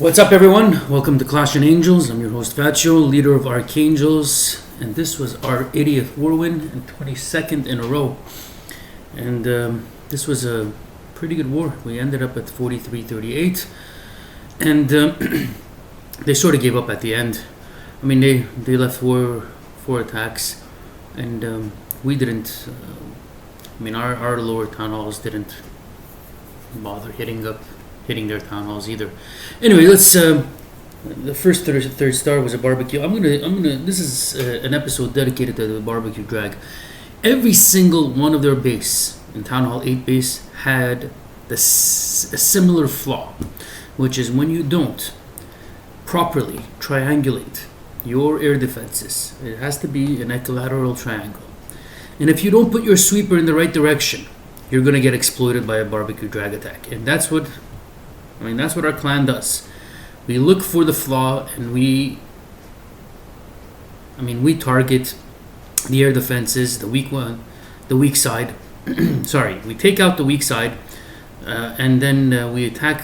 What's up, everyone? Welcome to Clash and Angels. I'm your host, Vacho, leader of Archangels, and this was our 80th war win and 22nd in a row. And this was a pretty good war. We ended up at 43-38, and they sort of gave up at the end. I mean, they left four attacks, and we didn't. Our lower town halls didn't bother hitting their town halls either. Anyway, let's. The first third star was a barbecue. I'm gonna. This is an episode dedicated to the barbecue drag. Every single one of their base in Town Hall 8 base had a similar flaw, which is when you don't properly triangulate your air defenses. It has to be an equilateral triangle, and if you don't put your sweeper in the right direction, you're gonna get exploited by a barbecue drag attack, and that's what our clan does. We look for the flaw, and we target the air defenses, the weak side. Sorry, we take out the weak side, and then we attack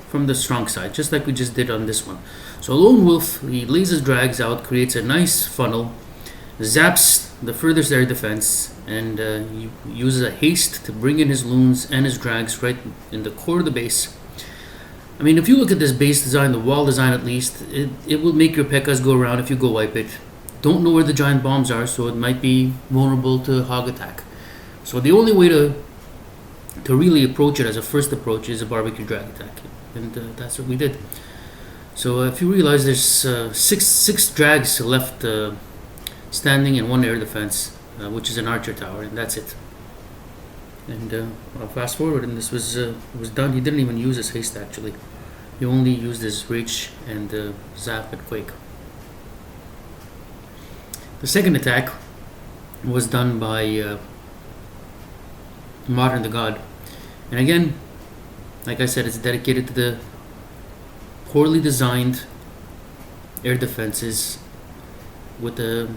from the strong side, just like we just did on this one. So Lone Wolf, he lays his drags out, creates a nice funnel, zaps the furthest air defense, and he uses a haste to bring in his loons and his drags right in the core of the base. I mean, if you look at this base design, the wall design at least, it will make your P.E.K.K.A.s go around if you go wipe it. Don't know where the giant bombs are, so it might be vulnerable to hog attack. So the only way to really approach it as a first approach is a barbecue drag attack, and that's what we did. So if you realize there's six drags left standing in one air defense, which is an archer tower, and that's it. And I'll fast forward, and this was done. He didn't even use his haste, actually. He only used his reach and zap and quake. The second attack was done by Modern the God. And again, like I said, it's dedicated to the poorly designed air defenses with the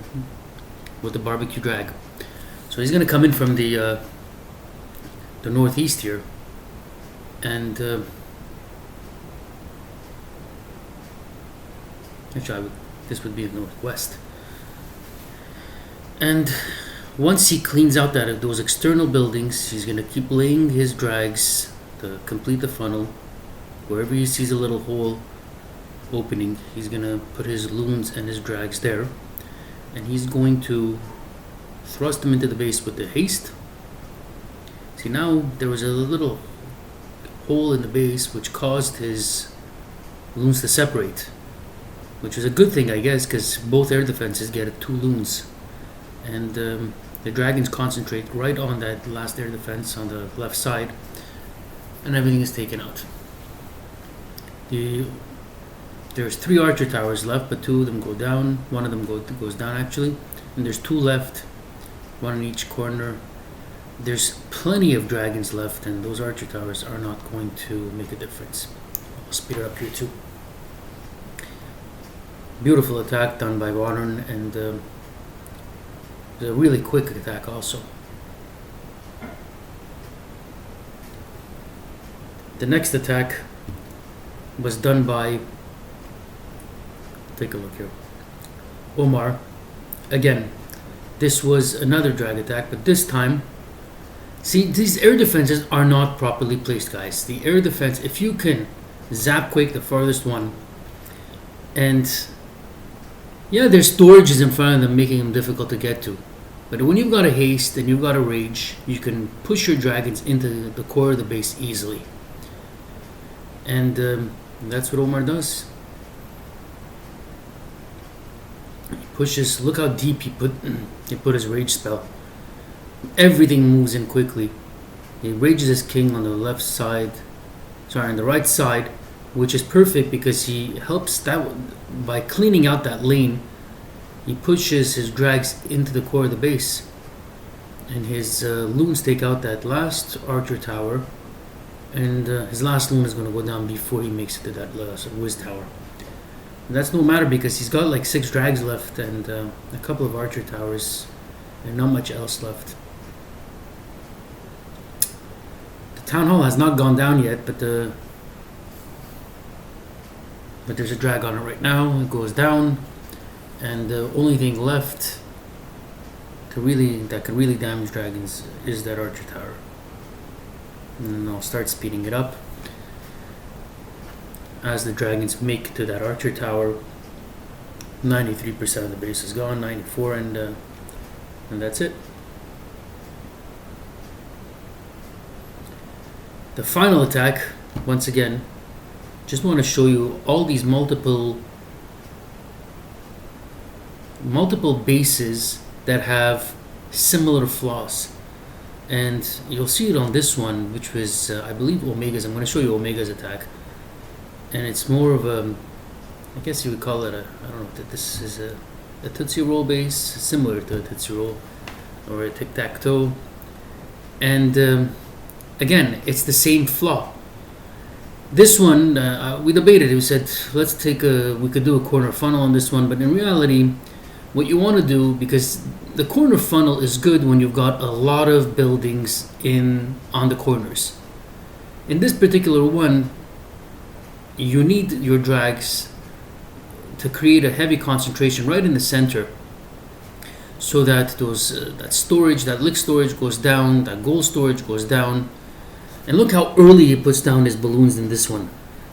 barbecue drag. So he's going to come in from the northeast here, and actually this would be the northwest. And once he cleans out those external buildings, he's going to keep laying his drags to complete the funnel. Wherever he sees a little hole opening, he's going to put his loons and his drags there, and he's going to thrust them into the base with the haste. See, now there was a little hole in the base which caused his loons to separate, which was a good thing, I guess, because both air defenses get 2 loons, and the dragons concentrate right on that last air defense on the left side, and everything is taken out. There's 3 archer towers left, but 2 of them go down. One of them goes down, actually, and there's 2 left, 1 in each corner. There's plenty of dragons left, and those archer towers are not going to make a difference. I'll speed it up here too. Beautiful attack done by Modern, and a really quick attack also. The next attack was done by, take a look here, Omar. Again, this was another drag attack, but this time, see, these air defenses are not properly placed, guys. The air defense, if you can zap quake the farthest one, and yeah, there's storages in front of them making them difficult to get to. But when you've got a haste and you've got a rage, you can push your dragons into the core of the base easily. And that's what Omar does. He pushes, look how deep he put his rage spell. Everything moves in quickly. He rages his king on the on the right side, which is perfect because he helps that by cleaning out that lane. He pushes his drags into the core of the base, and his loons take out that last archer tower, and his last loon is going to go down before he makes it to that whiz tower. And that's no matter because he's got like 6 drags left and a couple of archer towers and not much else left. Town Hall has not gone down yet, but but there's a drag on it right now. It goes down, and the only thing left that could really damage dragons is that archer tower. And I'll start speeding it up as the dragons make to that archer tower. 93% of the base is gone, 94, and that's it. The final attack, once again, just want to show you all these multiple bases that have similar flaws, and you'll see it on this one, which was I believe Omega's. I'm going to show you Omega's attack, and it's more of a, I guess you would call it I don't know if this is a Tootsie Roll base, similar to a Tootsie Roll or a tic-tac-toe, and again, it's the same flaw. This one, we debated. We said, we could do a corner funnel on this one, but in reality, what you want to do, because the corner funnel is good when you've got a lot of buildings on the corners. In this particular one, you need your drags to create a heavy concentration right in the center, so that that lick storage goes down, that gold storage goes down. And look how early he puts down his balloons in this one.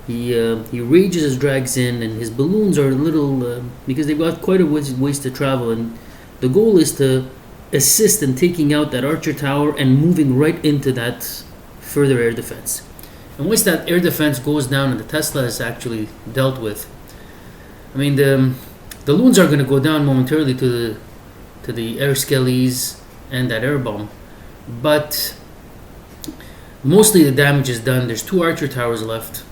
He rages his drags in, and his balloons are a little because they've got quite a ways to travel, and the goal is to assist in taking out that archer tower and moving right into that further air defense. And once that air defense goes down and the Tesla is actually dealt with, I mean the loons are going to go down momentarily to the air skellies and that air bomb, but mostly the damage is done. There's 2 archer towers left,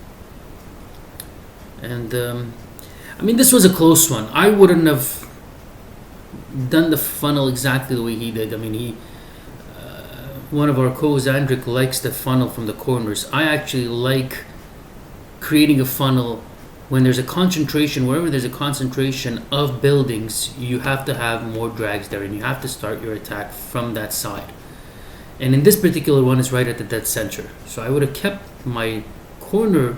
and I mean, this was a close one. I wouldn't have done the funnel exactly the way he did. I mean, one of our co-hosts, Andrik, likes the funnel from the corners. I actually like creating a funnel when there's a concentration. Wherever there's a concentration of buildings, you have to have more drags there, and you have to start your attack from that side. And in this particular one, it's right at the dead center. So I would have kept my corner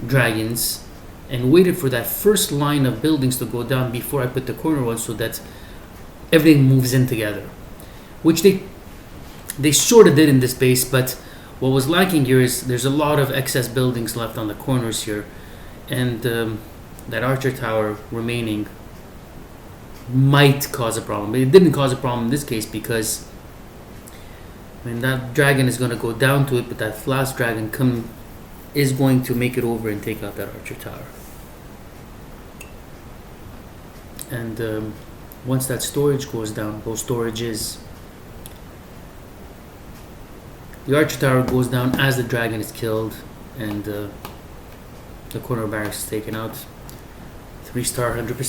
dragons and waited for that first line of buildings to go down before I put the corner one, so that everything moves in together. Which they sort of did in this base, but what was lacking here is there's a lot of excess buildings left on the corners here. And that archer tower remaining might cause a problem. But it didn't cause a problem in this case, because that dragon is going to go down to it, but that last dragon is going to make it over and take out that archer tower. And once that storage goes down, those storages, the archer tower goes down as the dragon is killed, and the corner barracks is taken out. 3-star, 100%.